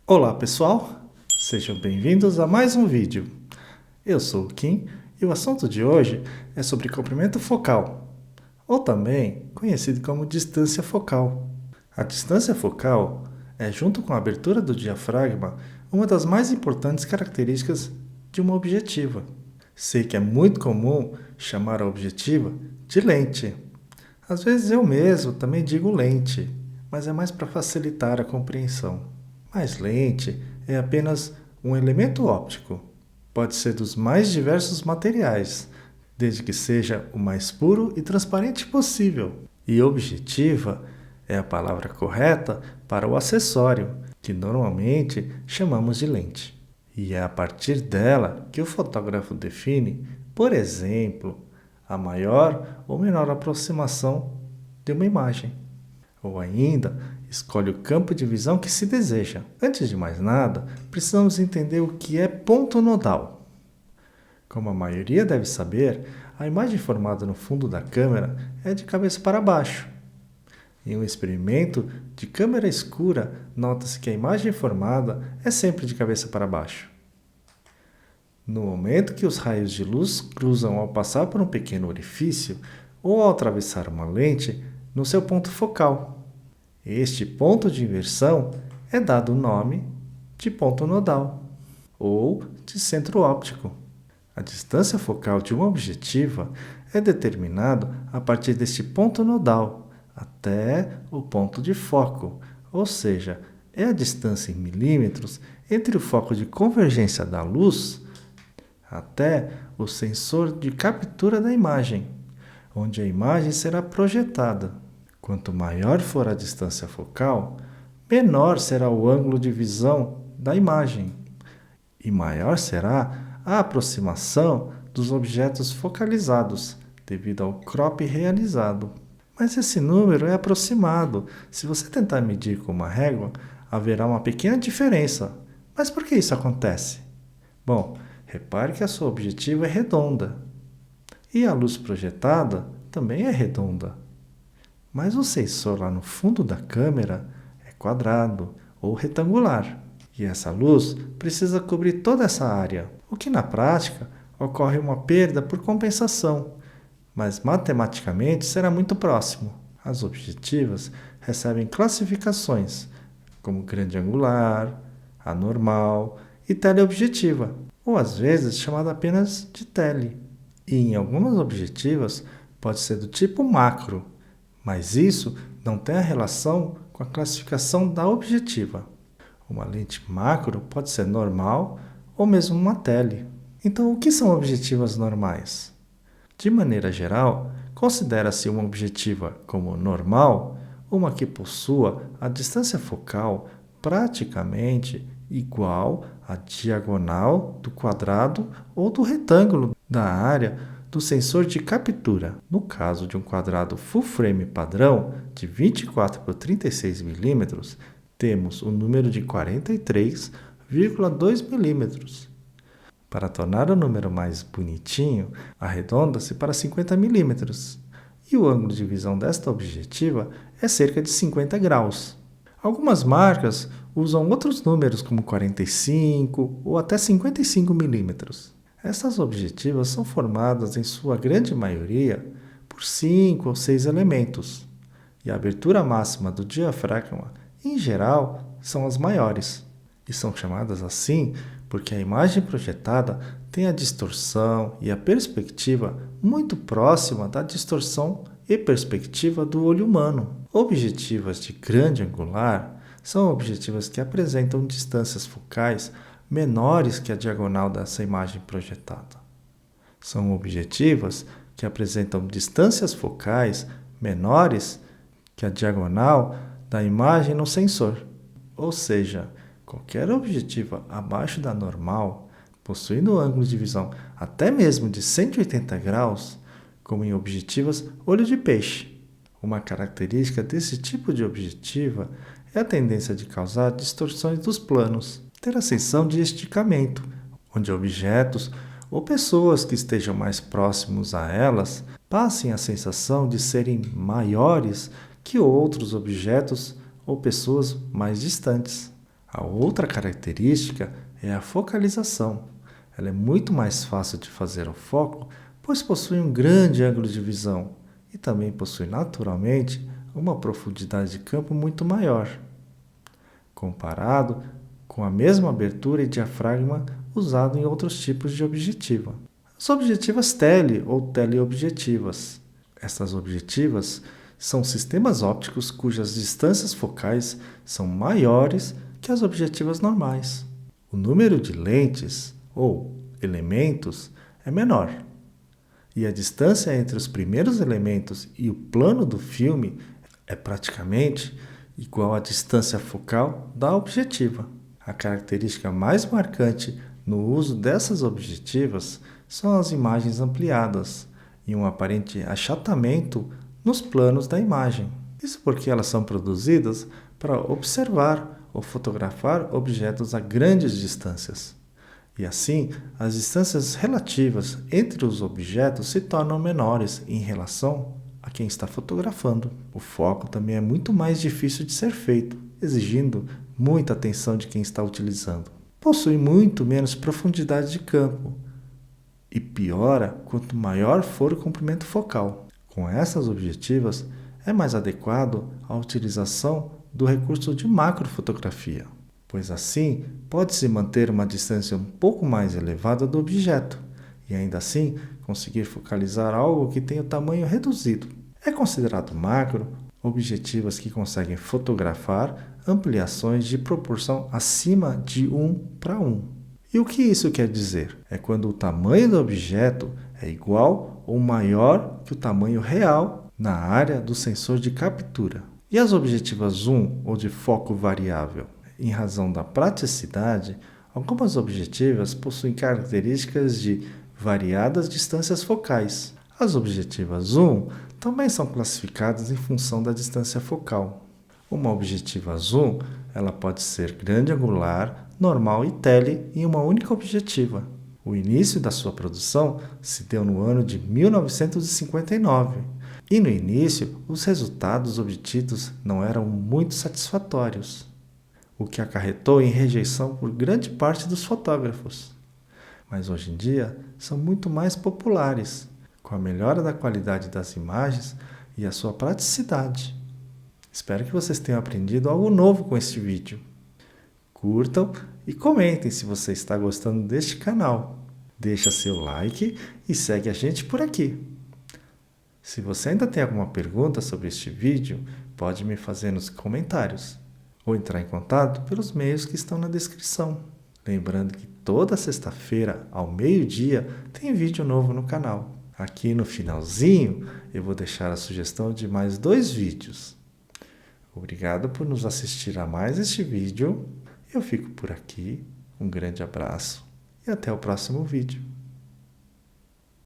Olá pessoal, sejam bem-vindos a mais um vídeo. Eu sou o Kim e o assunto de hoje é sobre comprimento focal, ou também conhecido como distância focal. A distância focal é, junto com a abertura do diafragma, uma das mais importantes características de uma objetiva. Sei que é muito comum chamar a objetiva de lente. Às vezes eu mesmo também digo lente, mas é mais para facilitar a compreensão. Mas lente é apenas um elemento óptico. Pode ser dos mais diversos materiais, desde que seja o mais puro e transparente possível. E objetiva é a palavra correta para o acessório, que normalmente chamamos de lente. E é a partir dela que o fotógrafo define, por exemplo, a maior ou menor aproximação de uma imagem. Ou ainda, escolhe o campo de visão que se deseja. Antes de mais nada, precisamos entender o que é ponto nodal. Como a maioria deve saber, a imagem formada no fundo da câmera é de cabeça para baixo. Em um experimento de câmera escura, nota-se que a imagem formada é sempre de cabeça para baixo. No momento que os raios de luz cruzam ao passar por um pequeno orifício ou ao atravessar uma lente no seu ponto focal. Este ponto de inversão é dado o nome de ponto nodal ou de centro óptico. A distância focal de uma objetiva é determinada a partir deste ponto nodal até o ponto de foco, ou seja, é a distância em milímetros entre o foco de convergência da luz até o sensor de captura da imagem, onde a imagem será projetada. Quanto maior for a distância focal, menor será o ângulo de visão da imagem e maior será a aproximação dos objetos focalizados, devido ao crop realizado. Mas esse número é aproximado. Se você tentar medir com uma régua, haverá uma pequena diferença. Mas por que isso acontece? Bom, repare que a sua objetiva é redonda e a luz projetada também é redonda. Mas o sensor lá no fundo da câmera é quadrado ou retangular. E essa luz precisa cobrir toda essa área, o que na prática ocorre uma perda por compensação, mas matematicamente será muito próximo. As objetivas recebem classificações como grande angular, anormal e teleobjetiva, ou às vezes chamada apenas de tele. E em algumas objetivas pode ser do tipo macro, mas isso não tem a relação com a classificação da objetiva. Uma lente macro pode ser normal ou mesmo uma tele. Então, o que são objetivas normais? De maneira geral, considera-se uma objetiva como normal uma que possua a distância focal praticamente igual à diagonal do quadrado ou do retângulo da área do sensor de captura. No caso de um quadrado full frame padrão de 24 por 36 mm, temos o número de 43,2 mm. Para tornar o número mais bonitinho, arredonda-se para 50 mm. E o ângulo de visão desta objetiva é cerca de 50 graus. Algumas marcas usam outros números como 45 ou até 55 mm. Essas objetivas são formadas, em sua grande maioria, por 5 ou 6 elementos, e a abertura máxima do diafragma, em geral, são as maiores, e são chamadas assim porque a imagem projetada tem a distorção e a perspectiva muito próxima da distorção e perspectiva do olho humano. Objetivas de grande angular são objetivas que apresentam distâncias focais menores que a diagonal dessa imagem projetada. São objetivas que apresentam distâncias focais menores que a diagonal da imagem no sensor. Ou seja, qualquer objetiva abaixo da normal, possuindo ângulo de visão até mesmo de 180 graus, como em objetivas olho de peixe. Uma característica desse tipo de objetiva é a tendência de causar distorções dos planos, ter a sensação de esticamento, onde objetos ou pessoas que estejam mais próximos a elas passem a sensação de serem maiores que outros objetos ou pessoas mais distantes. A outra característica é a focalização. Ela é muito mais fácil de fazer o foco, pois possui um grande ângulo de visão e também possui naturalmente uma profundidade de campo muito maior, comparado com a mesma abertura e diafragma usado em outros tipos de objetiva. As objetivas tele ou teleobjetivas. Essas objetivas são sistemas ópticos cujas distâncias focais são maiores que as objetivas normais. O número de lentes ou elementos é menor, e a distância entre os primeiros elementos e o plano do filme é praticamente igual à distância focal da objetiva. A característica mais marcante no uso dessas objetivas são as imagens ampliadas e um aparente achatamento nos planos da imagem. Isso porque elas são produzidas para observar ou fotografar objetos a grandes distâncias. E assim, as distâncias relativas entre os objetos se tornam menores em relação a quem está fotografando. O foco também é muito mais difícil de ser feito, exigindo muita atenção de quem está utilizando. Possui muito menos profundidade de campo e piora quanto maior for o comprimento focal. Com essas objetivas, é mais adequado a utilização do recurso de macrofotografia, pois assim pode-se manter uma distância um pouco mais elevada do objeto e ainda assim conseguir focalizar algo que tem o tamanho reduzido. É considerado macro objetivas que conseguem fotografar ampliações de proporção acima de 1:1. E o que isso quer dizer? É quando o tamanho do objeto é igual ou maior que o tamanho real na área do sensor de captura. E as objetivas zoom ou de foco variável? Em razão da praticidade, algumas objetivas possuem características de variadas distâncias focais. As objetivas zoom também são classificadas em função da distância focal. Uma objetiva zoom, ela pode ser grande angular, normal e tele em uma única objetiva. O início da sua produção se deu no ano de 1959. E no início, os resultados obtidos não eram muito satisfatórios, o que acarretou em rejeição por grande parte dos fotógrafos. Mas hoje em dia são muito mais populares, com a melhora da qualidade das imagens e a sua praticidade. Espero que vocês tenham aprendido algo novo com este vídeo. Curtam e comentem se você está gostando deste canal. Deixa seu like e segue a gente por aqui. Se você ainda tem alguma pergunta sobre este vídeo, pode me fazer nos comentários ou entrar em contato pelos meios que estão na descrição. Lembrando que toda sexta-feira, ao meio-dia, tem vídeo novo no canal. Aqui no finalzinho, eu vou deixar a sugestão de mais 2 vídeos. Obrigado por nos assistir a mais este vídeo. Eu fico por aqui. Um grande abraço e até o próximo vídeo.